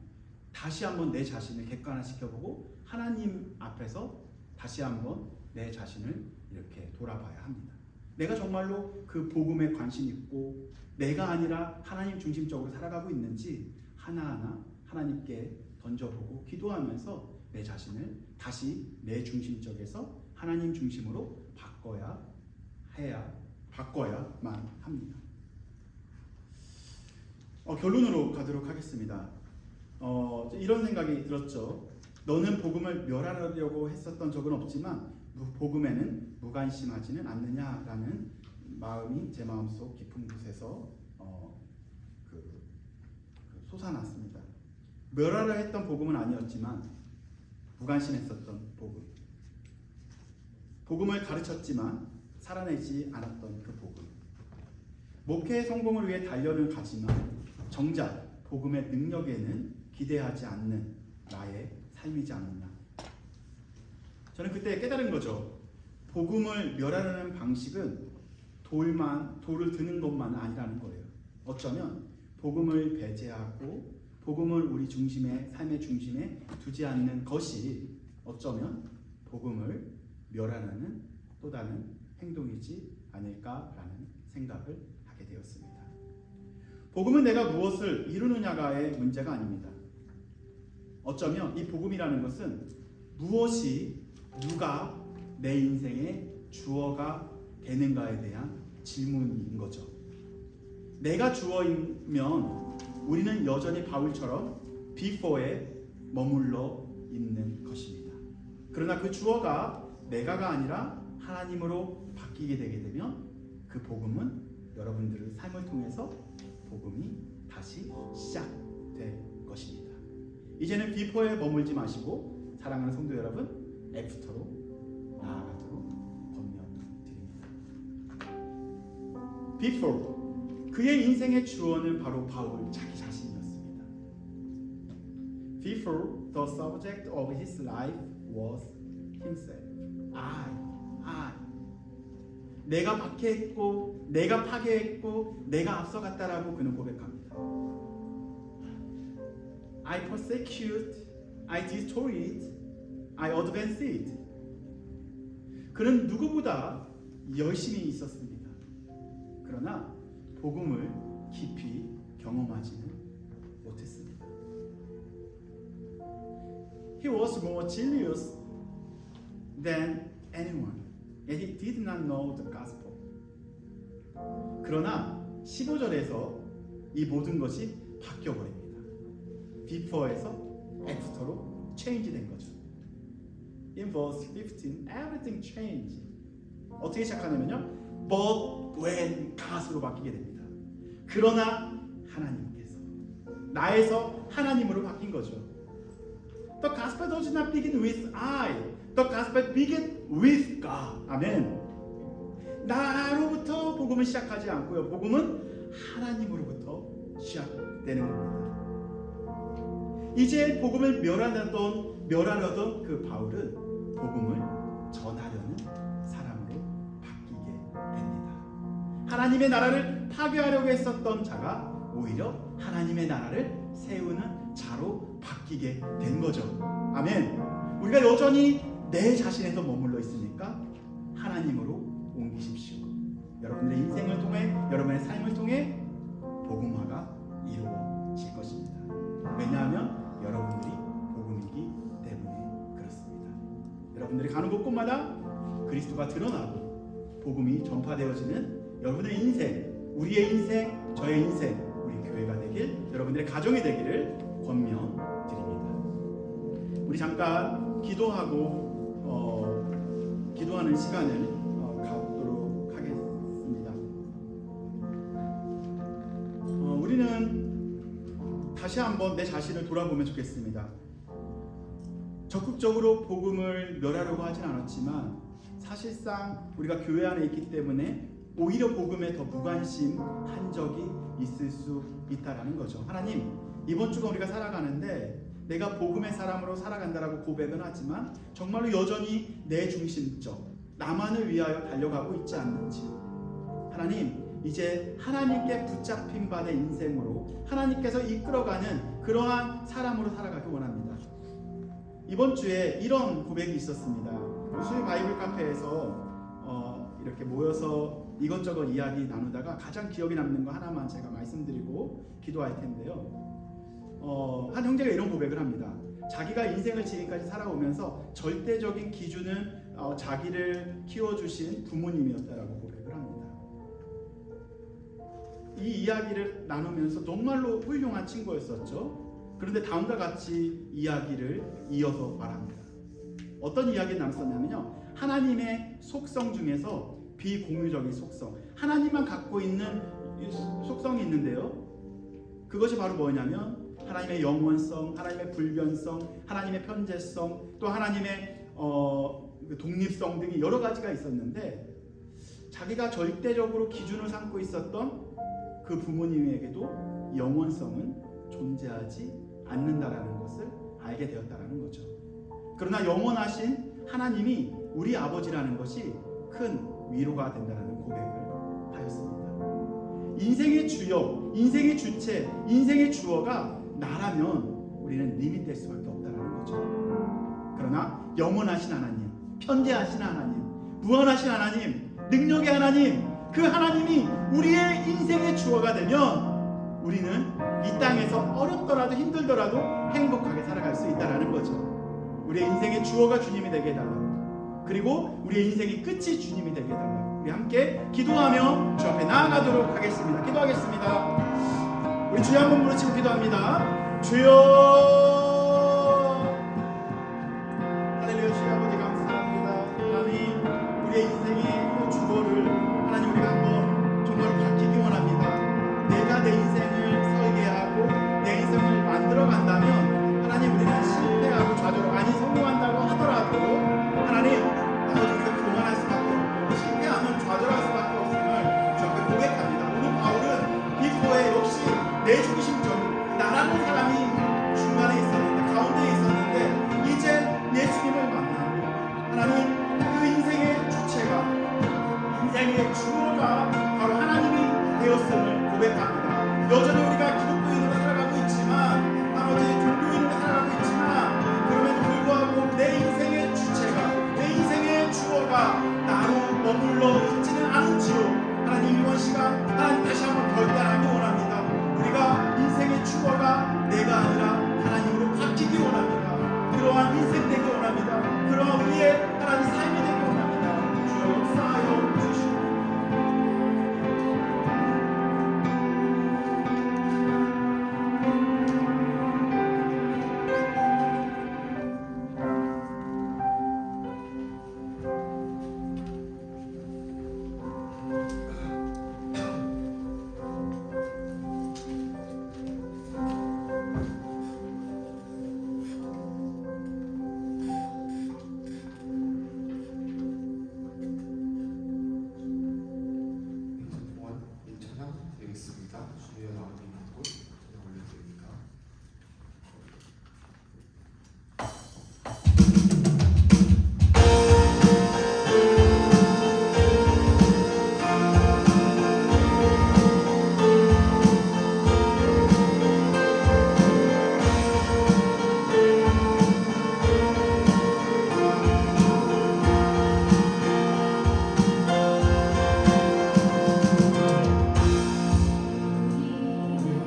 다시 한번 내 자신을 객관화시켜보고 하나님 앞에서 다시 한번 내 자신을 이렇게 돌아봐야 합니다. 내가 정말로 그 복음에 관심 있고 내가 아니라 하나님 중심적으로 살아가고 있는지 하나하나 하나님께 던져보고 기도하면서 내 자신을 다시 내 중심적에서 하나님 중심으로 바꿔야만 합니다. 결론으로 가도록 하겠습니다. 이런 생각이 들었죠. 너는 복음을 멸하려고 했었던 적은 없지만 복음에는 무관심하지는 않느냐라는 마음이 제 마음속 깊은 곳에서 솟아났습니다. 멸하려 했던 복음은 아니었지만 무관심했었던 복음을 가르쳤지만 살아내지 않았던 그 복음. 목회의 성공을 위해 단련을 가지만 정작 복음의 능력에는 기대하지 않는 나의 삶이지 않았나. 저는 그때 깨달은 거죠. 복음을 멸하려는 방식은 돌을 드는 것만은 아니라는 거예요. 어쩌면 복음을 배제하고 복음을 우리 삶의 중심에 두지 않는 것이 어쩌면 복음을 멸하려는 또 다른 행동이지 않을까라는 생각을 하게 되었습니다. 복음은 내가 무엇을 이루느냐가의 문제가 아닙니다. 어쩌면 이 복음이라는 것은 무엇이 누가 내 인생의 주어가 되는가에 대한 질문인 거죠. 내가 주어이면 우리는 여전히 바울처럼 before에 머물러 있는 것입니다. 그러나 그 주어가 내가가 아니라 하나님으로 바뀌게 되게 되면 그 복음은 여러분들의 삶을 통해서 복음이 다시 시작될 것입니다. 이제는 before에 머물지 마시고 사랑하는 성도 여러분, after로 나아가도록 권면드립니다. before, 그의 인생의 주어는 바로 바울 자기 자신이었습니다. Before, the subject of his life was himself. 내가 박해했고, 내가 파괴했고, 내가 앞서갔다라고 그는 고백합니다. I persecute, I destroyed, I advanced. 그는 누구보다 열심히 있었습니다. 그러나 복음을 깊이 경험하지는 못했습니다. He was more zealous than anyone, and he did not know the gospel. 그러나 15절에서 이 모든 것이 바뀌어버립니다. before에서 after로 change 된 거죠. In verse 15, everything changed. 어떻게 시작하냐면요. But when God으로 바뀌게 됩니다. 그러나 하나님께서 나에서 하나님으로 바뀐 거죠. The gospel does not begin with I. The gospel begins with God. 아멘. 나로부터 복음은 시작하지 않고요. 복음은 하나님으로부터 시작되는 겁니다. 이제 복음을 멸하려던 그 바울은 복음을 전하려는 사람으로 바뀌게 됩니다. 하나님의 나라를 파괴하려고 했었던 자가 오히려 하나님의 나라를 세우는 자로 바뀌게 된 거죠. 아멘. 우리가 여전히 내 자신에서 머물러 있으니까 하나님으로 옮기십시오. 여러분들의 인생을 통해, 여러분의 삶을 통해 복음화가 이루어질 것입니다. 왜냐하면 여러분들이 복음이기 때문에 그렇습니다. 여러분들이 가는 곳곳마다 그리스도가 드러나고 복음이 전파되어지는 여러분의 인생, 우리의 인생, 저의 인생, 우리 교회가 되길, 여러분들의 가정이 되기를 권면드립니다. 우리 잠깐 기도하는 시간을 갖도록 하겠습니다. 우리는 다시 한번 내 자신을 돌아보면 좋겠습니다. 적극적으로 복음을 멸하려고 하진 않았지만 사실상 우리가 교회 안에 있기 때문에 오히려 복음에 더 무관심한 적이 있을 수 있다라는 거죠. 하나님, 이번 주가 우리가 살아가는데 내가 복음의 사람으로 살아간다라고 고백은 하지만 정말로 여전히 내 중심적, 나만을 위하여 달려가고 있지 않는지, 하나님, 이제 하나님께 붙잡힌 바 내 인생으로 하나님께서 이끌어가는 그러한 사람으로 살아가기 원합니다. 이번 주에 이런 고백이 있었습니다. 수요 바이블 카페에서 이렇게 모여서 이것저것 이야기 나누다가 가장 기억에 남는 거 하나만 제가 말씀드리고 기도할 텐데요. 한 형제가 이런 고백을 합니다. 자기가 인생을 지금까지 살아오면서 절대적인 기준은 자기를 키워주신 부모님이었다라고 고백을 합니다. 이 이야기를 나누면서 정말로 훌륭한 친구였었죠. 그런데 다음과 같이 이야기를 이어서 말합니다. 어떤 이야기를 나눴었냐면요, 하나님의 속성 중에서 비공유적인 속성, 하나님만 갖고 있는 속성이 있는데요, 그것이 바로 뭐냐면 하나님의 영원성, 하나님의 불변성, 하나님의 편재성, 또 하나님의 독립성 등이 여러 가지가 있었는데, 자기가 절대적으로 기준을 삼고 있었던 그 부모님에게도 영원성은 존재하지 않는다라는 것을 알게 되었다라는 거죠. 그러나 영원하신 하나님이 우리 아버지라는 것이 큰 위로가 된다는 고백을 하였습니다. 인생의 주역, 인생의 주체, 인생의 주어가 나라면 우리는 리밋될 수밖에 없다는 거죠. 그러나 영원하신 하나님, 편재하신 하나님, 무한하신 하나님, 능력의 하나님, 그 하나님이 우리의 인생의 주어가 되면 우리는 이 땅에서 어렵더라도 힘들더라도 행복하게 살아갈 수 있다는 거죠. 우리의 인생의 주어가 주님이 되게 해달라고, 그리고 우리의 인생의 끝이 주님이 되게 해달라고, 우리 함께 기도하며 주 앞에 나아가도록 하겠습니다. 기도하겠습니다. 우리 주여 한번 부르시고 기도합니다. 주여, 할렐루야. 주여 아버지 감사합니다. 하나님, 우리의 인생의 주어를 하나님 우리가 한번 정말 바뀌기 원합니다. 내가 내 인생을 설계하고 내 인생을 만들어 간다면 하나님, 우리는 실패하고 좌절하고, 아니 성공한다고 하더라도 하나님, 아버지 우리가 교만할 수밖에 없고 실패하면 좌절할 수밖에 없음을 주 앞에 고백합니다. 오늘 바울은 비포에 역시 내 중심적 나라는 사람이 중간에 있었는데, 가운데에 있었는데, 이제 예수님을 만나고 하나님, 그 인생의 주체가, 인생의 주어가 바로 하나님이 되었음을 고백합니다. 여전히 우리가 기독교인으로 살아가고 있지만, 아버지 종교인으로 살아가고 있지만, 그럼에도 불구하고 내 인생의 주체가, 내 인생의 주어가 나로 머물러 있지는 않은지요. 하나님, 이번 시간 하나님 다시 한번 결단하기 원합니다. 우리가 인생의 주어가 내가 아니라 하나님으로 바뀌기 원합니다. 그러한 인생 되기 원합니다. 그러한 우리의 하나님 삶이 되기 원합니다. 주여 역사하여 주시옵소서. 올려드리겠습니다. 주위에 나와 있는 곳 그냥 올려드립니다. 우리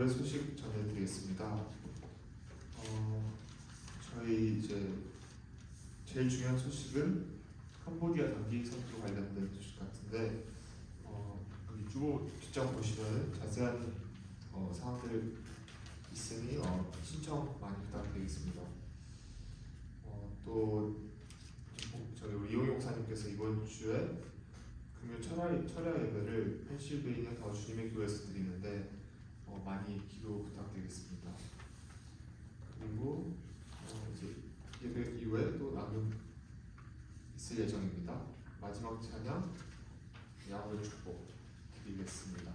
교회 소식 전해드리겠습니다. 저희 이제 제일 중요한 소식은 캄보디아 단기 선교 관련된 소식 같은데 여기 뒷장 보시면 자세한 사항들 있으니 신청 많이 부탁드리겠습니다. 또 저희 우리 이용 목사님께서 이번 주에 금요 철야 예배를 펜실베이니아 더 주님의 교회에서 드리는데 많이 기도 부탁드리겠습니다. 그리고 이제 예배 이후에 또 나눔 있을 예정입니다. 마지막 찬양 야훼의 축복 드리겠습니다.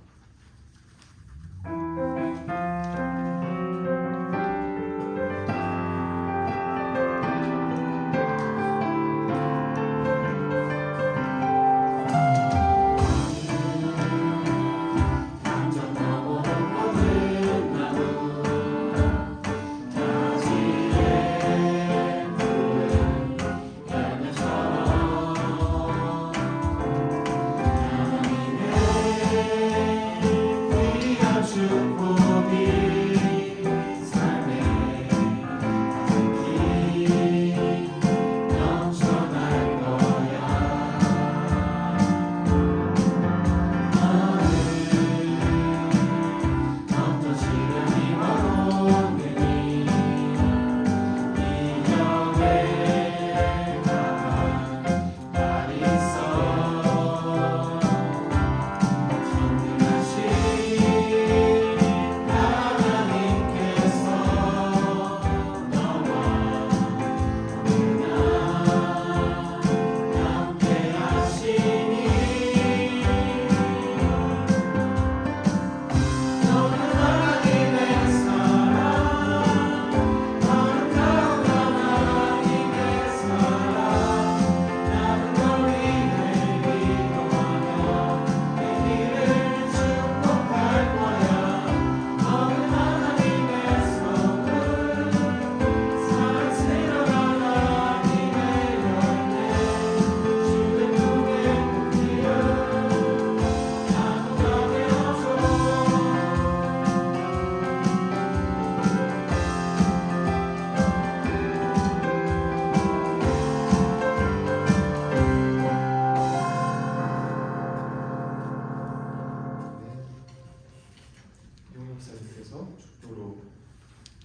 축도로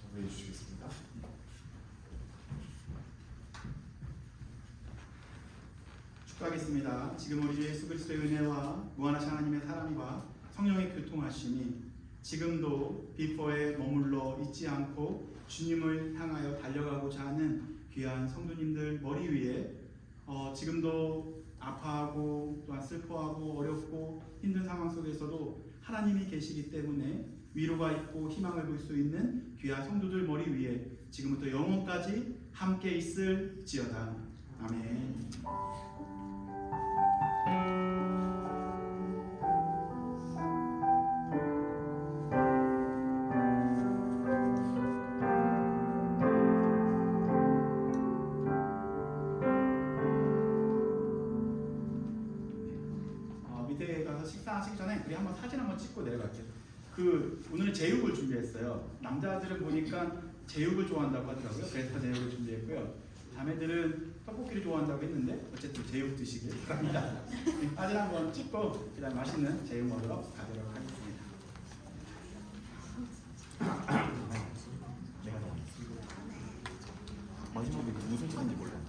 마무리해 주시겠습니다. 축도하겠습니다. 지금 우리 주 예수 그리스도의 은혜와 무한하신 하나님의 사랑과 성령의 교통하심이 지금도 비포에 머물러 있지 않고 주님을 향하여 달려가고자 하는 귀한 성도님들 머리 위에 지금도 아파하고 또한 슬퍼하고 어렵고 힘든 상황 속에서도 하나님이 계시기 때문에 위로가 있고 희망을 볼 수 있는 귀한 성도들 머리 위에 지금부터 영원까지 함께 있을지어다. 아멘. 밑에 가서 식사하시기 전에 우리 한번 사진 한번 찍고 내려갈게요. 오늘은 제육을 준비했어요. 남자들은 보니까 제육을 좋아한다고 하더라고요. 그래서 제육을 준비했고요. 자매들은 떡볶이를 좋아한다고 했는데 어쨌든 제육 드시길 바랍니다. 사진 한번 찍고 그다음 맛있는 제육 먹으러 가도록 하겠습니다. 마지막에 무슨 차인지 몰라.